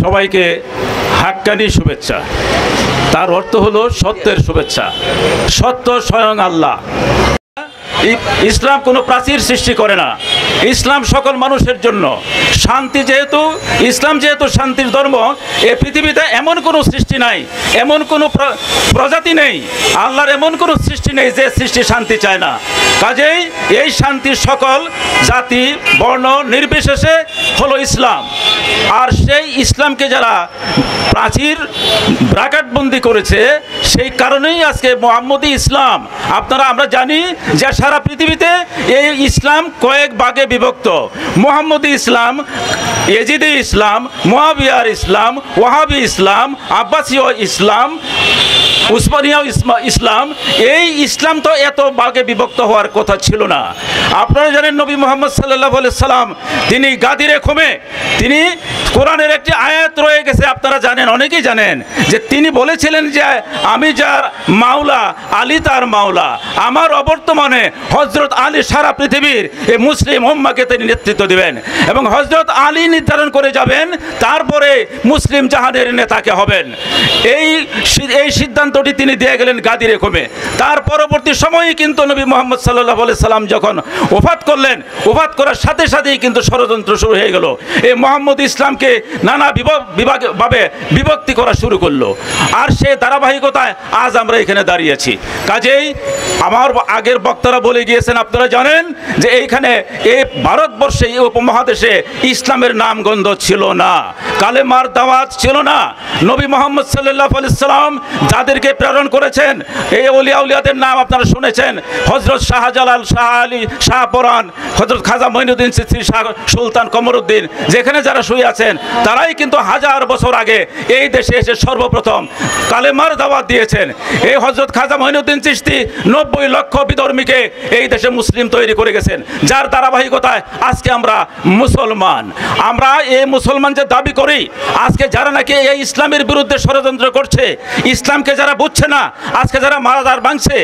সবাইকে হাক্কানি শুভেচ্ছা। তার অর্থ হলো সত্যের শুভেচ্ছা। সত্য স্বয়ং আল্লাহ। ইসলাম কোনো প্রাচীর সৃষ্টি করে না, ইসলাম সকল মানুষের জন্য শান্তি। যেহেতু ইসলাম যেহেতু শান্তির ধর্ম, এই পৃথিবীতে এমন কোনো সৃষ্টি নাই, এমন কোনো প্রজাতি নেই, আল্লাহর এমন কোনো সৃষ্টি নেই যে সৃষ্টি শান্তি চায় না। কাজেই এই শান্তি সকল জাতি বর্ণ নির্বিশেষে হলো ইসলাম। আর সেই ইসলামকে যারা প্রাচীর ব্রাকেটবন্দি করেছে, সেই কারণেই আজকে মুহাম্মদী ইসলাম। আমরা জানি যে সারা পৃথিবীতে এই ইসলাম কয়েক ভাগে বিভক্ত। মুহাম্মদী ইসলাম, ইয়েজিদি ইসলাম, মুআবিয়ার ইসলাম, ওয়াহাবি ইসলাম, আব্বাসীয় ইসলাম, উসমানীয় ইসলাম। এই ইসলাম তো এত ভাগে বিভক্ত হওয়ার কথা ছিল না। আপনারা জানেন নবী মুহাম্মদ সাল্লাল্লাহু আলাইহি সাল্লাম তিনি গাদিরে খুমে তিনি কোরআনের একটি আয়াত রয়ে গেছে, আপনারা জানেন, অনেকেই জানেন, যে তিনি বলেছিলেন যে আমি যার মাওলা, আলী তার মাওলা। আমার অবর্তমানে হযরত আলী সারা পৃথিবীর এই মুসলিম উম্মাহকে তিনি নেতৃত্ব দিবেন এবং হযরত আলী নির্ধারণ করে যাবেন, তারপরে মুসলিম জাহানের নেতাকে হবেন। এই সিদ্ধান্তটি তিনি দিয়ে গেলেন গাদিরে খুমে। তার পরবর্তী সময়ে কিন্তু নবী মুহাম্মদ সাল্লাল্লাহু আলাইহি সাল্লাম যখন ওফাত করলেন, ওফাত করার সাথে সাথেই কিন্তু ষড়যন্ত্র শুরু হয়ে গেল। এই মুহাম্মদ ইসলামকে নানা ভাবে বিভক্তি করা শুরু করলো। আর সে ধারাবাহিকতায় আজ আমরা এখানে দাঁড়িয়েছি। কাজেই আমার আগের বক্তারা বলে গিয়েছেন, আপনারা জানেন যে এইখানে এই ভারতবর্ষে, এই উপমহাদেশে ইসলামের নামগন্ধ ছিল না, কালেমার দাওয়াত ছিল না। নবী মুহাম্মদ সাল্লাল্লাহু আলাইহি সাল্লাম যাদেরকে প্রেরণ করেছেন, এই ওলিয়া উলিয়াদের নাম আপনারা শুনেছেন। হযরত শাহজালাল, শাহ আলী, শাহ পরাণ, হযরত খাজা মঈনুদ্দিন চিশতি, শাহ সুলতান কমরউদ্দিন, যেখানে যারা শুয়ে আছেন, তারাই কিন্তু হাজার বছর আগে এই দেশে এসে সর্বপ্রথম কালেমার দাওয়াত দিয়েছেন। এই হযরত খাজা মঈনুদ্দিন চিশতি 90 লক্ষ বিধর্মীকে এই দেশে মুসলিম তৈরি করে গেছেন, যার ধারাবাহিকতায় আজকে আমরা মুসলমান। আমরা এই মুসলমান যে দাবি করি, আজকে যারা নাকি এই ইসলামের বিরুদ্ধে ষড়যন্ত্র করছে, ইসলামকে যারা বুঝছে না, আজকে যারা মারাদার ভাঙছে,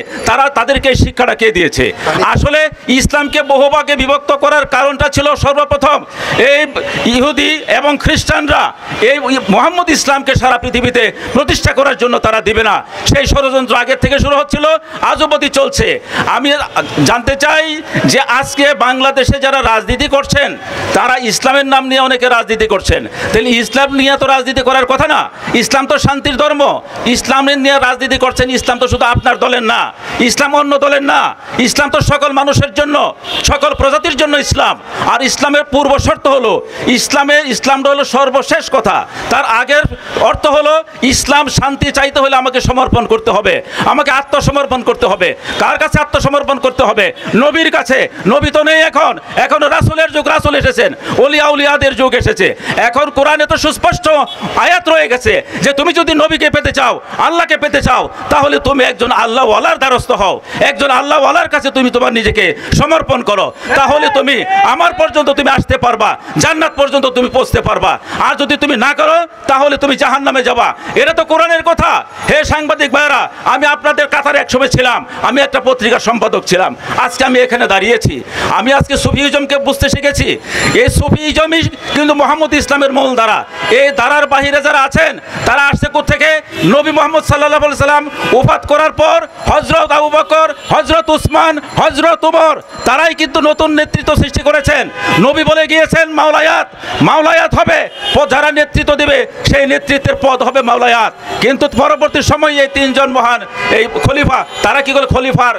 তাদেরকে এই শিক্ষাটা কে দিয়েছে? আসলে ইসলামকে বহুভাগে বিভক্ত করার কারণটা ছিল সর্বপ্রথম এই ইহুদি এবং খ্রিস্টানরা এই মুহাম্মদ ইসলামকে সারা পৃথিবীতে প্রতিষ্ঠা করার জন্য তারা দিবে না। সেই ষড়যন্ত্র আগের থেকে শুরু হচ্ছিল, আজও অবধি চলছে। আমি জানতে চাই যে আজকে বাংলাদেশে যারা রাজনীতি করছেন, তারা ইসলামের নাম নিয়ে অনেকে রাজনীতি করছেন। তাহলে ইসলাম নিয়ে তো রাজনীতি করার কথা না। ইসলাম তো শান্তির ধর্ম। ইসলামের নিয়ে রাজনীতি করছেন। ইসলাম তো শুধু আপনার দলের না, ইসলাম অন্য দলের না। ইসলাম তো সকল মানুষের জন্য, সকল প্রজাতির জন্য ইসলাম। আর ইসলামের পূর্ব শর্ত হলো ইসলামটা হলো সর্বশেষ কথা। তার আগের অর্থ হলো ইসলাম শান্তি চাইতে হলে আমাকে সমর্পণ করতে হবে, আমাকে আত্মসমর্পণ করতে হবে। কার কাছে আত্মসমর্পণ করতে হবে? নবীর কাছে। নবী তো নেই এখন রাসূলের যুগ, রাসূল এসেছেন, ওলিয়া উলিয়াদের যুগ এসেছে। এখন কোরআনে তো সুস্পষ্ট আয়াত রয়ে গেছে যে তুমি যদি নবীকে পেতে চাও, আল্লাহকে পেতে চাও, তাহলে তুমি একজন আল্লাহওয়ালার দ্বারস্থ হও, একজন আল্লাহওয়ালার কাছে তুমি তোমার নিজেকে সমর্পণ করো। তাহলে তুমি আমার পর্যন্ত তুমি আসতে পারবা, জান্নাত পর্যন্ত তুমি পৌঁছতে পারবা। আর যদি তুমি না করো, তাহলে তুমি জাহান্নামে যাবা। এটা তো কোরআনের কথা। হে সাংবাদিক ভাইরা, আমি আপনাদের কাতারে একসময় ছিলাম, আমি একটা পত্রিকার সম্পাদক ছিলাম। আজকে আমি এখানে দাঁড়িয়েছি। আমি আজকে সুফিজমকে বুঝতে শিখেছি। এই সুফিজমই কিন্তু মুহাম্মদ ইসলামের মূল ধারা। এই ধারার বাহিরে যারা আছেন, তারা আসছে কোত্থেকে? নবী মুহাম্মদ সাল্লাল্লাহু আলাইহি সাল্লাম ওফাত করার পর হযরত আবু বকর, হযরত উসমান, হযরত উমর, তারাই কিন্তু নতুন নেতৃত্ব সৃষ্টি করেছেন। নবী বলে গিয়েছেন মাওলায়াত হবে, যারা নেতৃত্ব দেবে সেই নেতৃত্বের পদ হবে মাওলায়াত। কিন্তু পরবর্তী সময়ে এই তিনজন মহান এই খলিফা, তারা কি করে খলিফার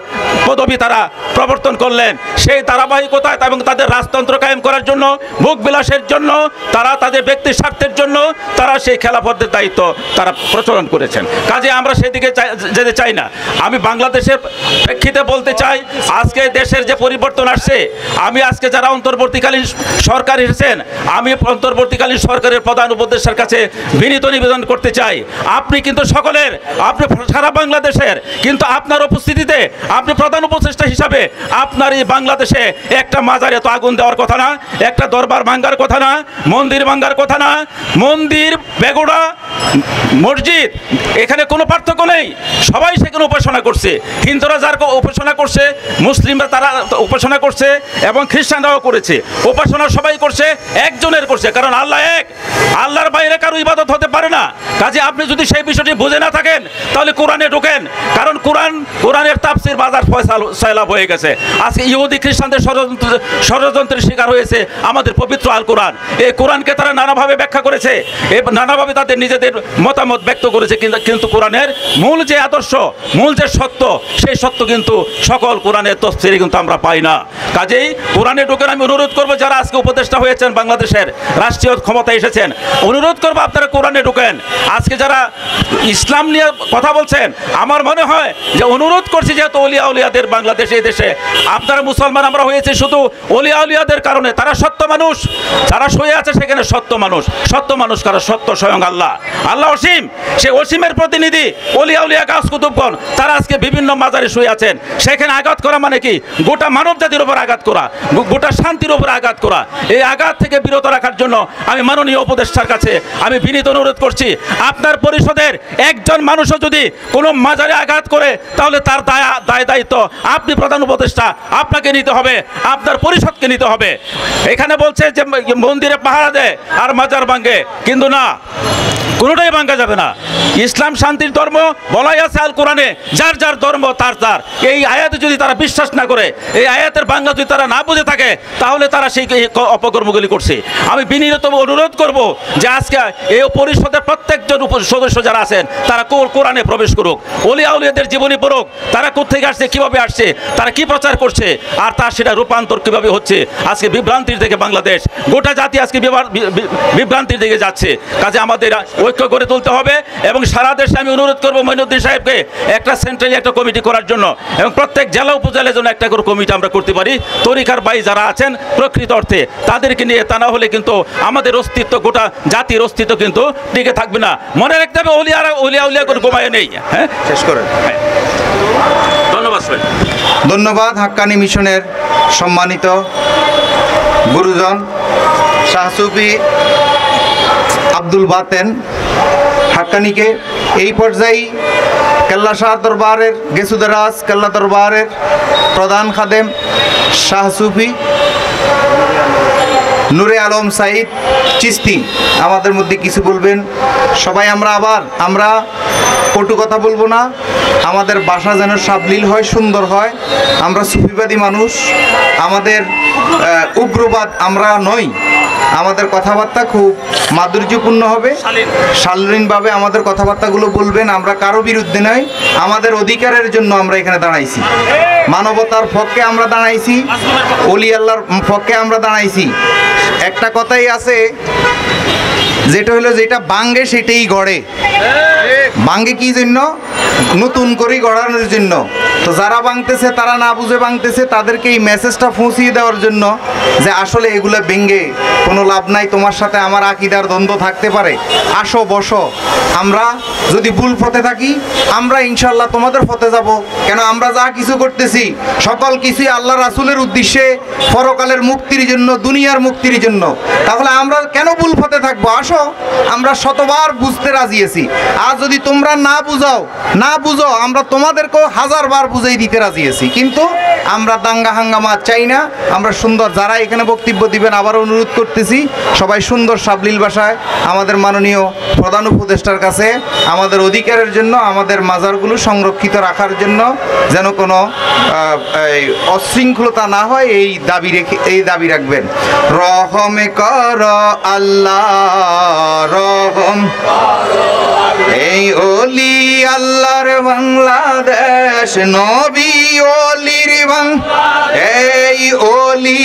পদবি তারা প্রবর্তন করলেন। সেই ধারাবাহিকতায় এবং তাদের রাজতন্ত্র কায়েম করার জন্য, ভোগ বিলাসের জন্য, তারা তাদের ব্যক্তি স্বার্থের জন্য তারা সেই খেলাফতের দায়িত্ব তারা প্রচলন করেছেন। কাজে আমরা সেদিকে যেতে চাই না। আমি বাংলাদেশের প্রেক্ষিতে বলতে চাই, আজকে দেশের যে পরিবর্তন আসছে, আমি আজকে যারা অন্তর্বর্তীকালীন সরকার এসেছেন, আমি অন্তর্বর্তীকালীন সরকারের প্রধান উপদেষ্টার কাছে বিনীত নিবেদন করতে চাই, আপনি কিন্তু সকলের, আপনি সারা বাংলাদেশের, কিন্তু আপনার উপস্থিতিতে আপনি প্রধান উপদেষ্টা হিসাবে আপনার এই বাংলাদেশে একটা মাজারে তো আগুন দেওয়ার কথা না, একটা দরবার ভাঙ্গার কথা না, মন্দির ভাঙ্গার কথা না। মন্দির, বেগুড়া, মসজিদ, এখানে কোনো পার্থক্য নেই। সবাই সেখানে উপাসনা করছে। হিন্দুরা যার উপাসনা করছে, মুসলিমরা তারা উপাসনা করছে এবং খ্রিস্টানরাও করেছে। উপাসনা সবাই করছে, একজনের করছে, কারণ আল্লাহ এক, আল্লাহর বাইরে কারো কারো ইবাদত হতে পারে না। কাজে আপনি যদি সেই বিষয়টি বুঝে না থাকেন তাহলে কোরআনে ঢোকেন, কারণ কোরআনের তাফসীর বাজার সয়লাভ হয়ে গেছে। আজকে ইহুদি খ্রিস্টানদের ষড়যন্ত্রের শিকার হয়েছে আমাদের পবিত্র আল কোরআন। এই কোরআনকে তারা নানাভাবে ব্যাখ্যা করেছে, নানাভাবে তাদের নিজেদের মতামত ব্যক্ত করেছে, কিন্তু কোরআনের মূল যে আদর্শ, মূল যে সত্য, সেই সত্য কিন্তু সকল কোরআনের তাফসীরে কিন্তু আমরা পাই না। কাজেই কোরআনে ঢোকেন। আমি অনুরোধ করবো যারা আজকে উপদেষ্টা হয়েছেন, বাংলাদেশের রাষ্ট্রীয় ক্ষমতায় এসেছেন, অনুরোধ করবো আপনারা কোরআনে ঢোকেন। আজকে যারা ইসলাম নিয়ে কথা বলছেন, আমার মনে হয় যে অনুরোধ করছি, যেহেতু ওলিয়া উলিয়াদের বাংলাদেশ এই দেশে, আপনারা মুসলমান আমরা হয়েছে শুধু ওলিয়া উলিয়াদের কারণে। তারা সত্য মানুষ, যারা শুয়ে আছে সেখানে সত্য মানুষ। সত্য মানুষ কারা? সত্য স্বয়ং আল্লাহ। আল্লাহ অসীম, সে অসীমের প্রতিনিধি ওলিয়া উলিয়া গাছ কুতুবগণ, তারা আজকে বিভিন্ন মাজারে শুয়ে আছেন। সেখানে আঘাত করা মানে কি? গোটা মানব জাতির উপর আঘাত করা, গোটা শান্তির উপর আঘাত করা। এই আঘাত থেকে বিরত রাখার জন্য আমি মাননীয় উপদেষ্টার কাছে আমি বিনীত অনুরোধ করছি, আপনার পরিষদের একজন মানুষও যদি কোনো মাজারে আঘাত করে তাহলে তার দায় দায়িত্ব আপনি প্রধান উপদেষ্টা, আপনাকে নিতে হবে, আপনার পরিষদকে নিতে হবে। এখানে বলছে যে মন্দিরে পাহারা দেয় আর মাজার ভাঙে, কিন্তু না, কোনোটাই ভাঙা যাবে না। ইসলাম শান্তির ধর্ম বলাই আছে আল কোরআনে, যার যার ধর্ম তার তার। এই আয়াতে যদি তারা বিশ্বাস না করে, এই আয়াতের বাংলা যদি তারা না বুঝে থাকে, তাহলে তারা সেই অপকর্মগুলি করছে। আমি বিনীত অনুরোধ করব যে আজকে এই পরিষদের প্রত্যেকজন সদস্য যারা আছেন তারা কোরআনে প্রবেশ করুক, ওলিয়া উলিয়াদের জীবনী পড়ুক, তারা কোথেকে আসছে, কিভাবে আসছে, তারা কি প্রচার করছে, আর তার সেটা রূপান্তর কিভাবে হচ্ছে। আজকে বিভ্রান্তির দিকে বাংলাদেশ, গোটা জাতি আজকে বিভ্রান্তির দিকে যাচ্ছে। কাজে আমাদের ঐক্য করে তুলতে হবে। এবং সারা দেশে আমি অনুরোধ করবো মঈনুদ্দিন সাহেবকে একটা সেন্ট্রালি একটা কমিটি করার জন্য, এবং প্রত্যেক জেলা উপজেলার জন্য একটা করে কমিটি আমরা করতে পারি। তরিকার ভাই যারা আছেন প্রকৃত অর্থে তাদেরকে নিয়ে, তা না হলে কিন্তু আমাদের অস্তিত্ব, গোটা জাতির অস্তিত্ব কিন্তু টিকে থাকবে না। মনে রাখতে হবে ওলিয়া কোনো গোমায় নেই। হ্যাঁ, শেষ করেন। ধন্যবাদ। ধন্যবাদ হাক্কানি মিশনের সম্মানিত গুরুজন শাহ সুফি আব্দুল বাতেন হাক্কানিকে। এই পর্যায়ে কেল্লা শাহ দরবারের গেসুদারাজ কেল্লা দরবারের প্রধান খাদেম শাহ সুফি নূরে আলম সাইদ চিস্তি আমাদের মধ্যে কিছু বলবেন। সবাই আমরা কটু কথা বলবো না, আমাদের ভাষা যেন সাবলীল হয়, সুন্দর হয়। আমরা সুফিবাদী মানুষ, আমাদের উগ্রবাদ আমরা নই। আমাদের কথাবার্তা খুব মাধুর্যপূর্ণ হবে, শালীনভাবে আমাদের কথাবার্তাগুলো বলবেন। আমরা কারো বিরুদ্ধে নই, আমাদের অধিকারের জন্য আমরা এখানে দাঁড়াইছি, মানবতার পক্ষে আমরা দাঁড়াইছি, ওলি আল্লাহর পক্ষে আমরা দাঁড়াইছি। একটা কথাই আছে, যেটা হলো যেটা ভাঙ্গে সেটাই গড়ে। ভাঙ্গে কি জন্য? নতুন করে গড়ানোর জন্য। তো যারা ভাঙতেছে, তারা না বুঝে ভাঙতেছে, তাদেরকে এই মেসেজটা পৌঁছিয়ে দেওয়ার জন্য যে আসলে এগুলো ভেঙ্গে কোনো লাভ নাই, তোমার সাথে আমার আকীদার দ্বন্দ্ব থাকতে পারে, আসো বসো, আমরা যদি ভুল পথে থাকি আমরা ইনশাল্লাহ তোমাদের পথে যাব। কেন আমরা যা কিছু করতেছি সকল কিছুই আল্লাহ রাসূলের উদ্দেশ্যে, পরকালের মুক্তির জন্য, দুনিয়ার মুক্তির জন্য। তাহলে আমরা কেন ভুল পথে থাকবো? আসো, আমরা শতবার বুঝতে রাজি আছি। আর যদি তোমরা না বুঝো আমরা তোমাদেরকেও হাজারবার বুঝাই দিতে রাজি আছি। কিন্তু আমরা দাঙ্গা হাঙ্গামা চাই না। আমরা সুন্দর, যারা এখানে বক্তব্য দিবেন আবার অনুরোধ করতেছি সবাই সুন্দর সাবলীল ভাষায় আমাদের মাননীয় প্রধান উপদেষ্টার কাছে আমাদের অধিকারের জন্য, আমাদের মাজারগুলো সংরক্ষিত রাখার জন্য যেন কোনো অশৃঙ্খলতা না হয় এই দাবি রাখবেন। রহমে কর আল্লাহ রহম, এই ওলি আল্লাহর বাংলাদেশ, নবী ওলির এই ওলি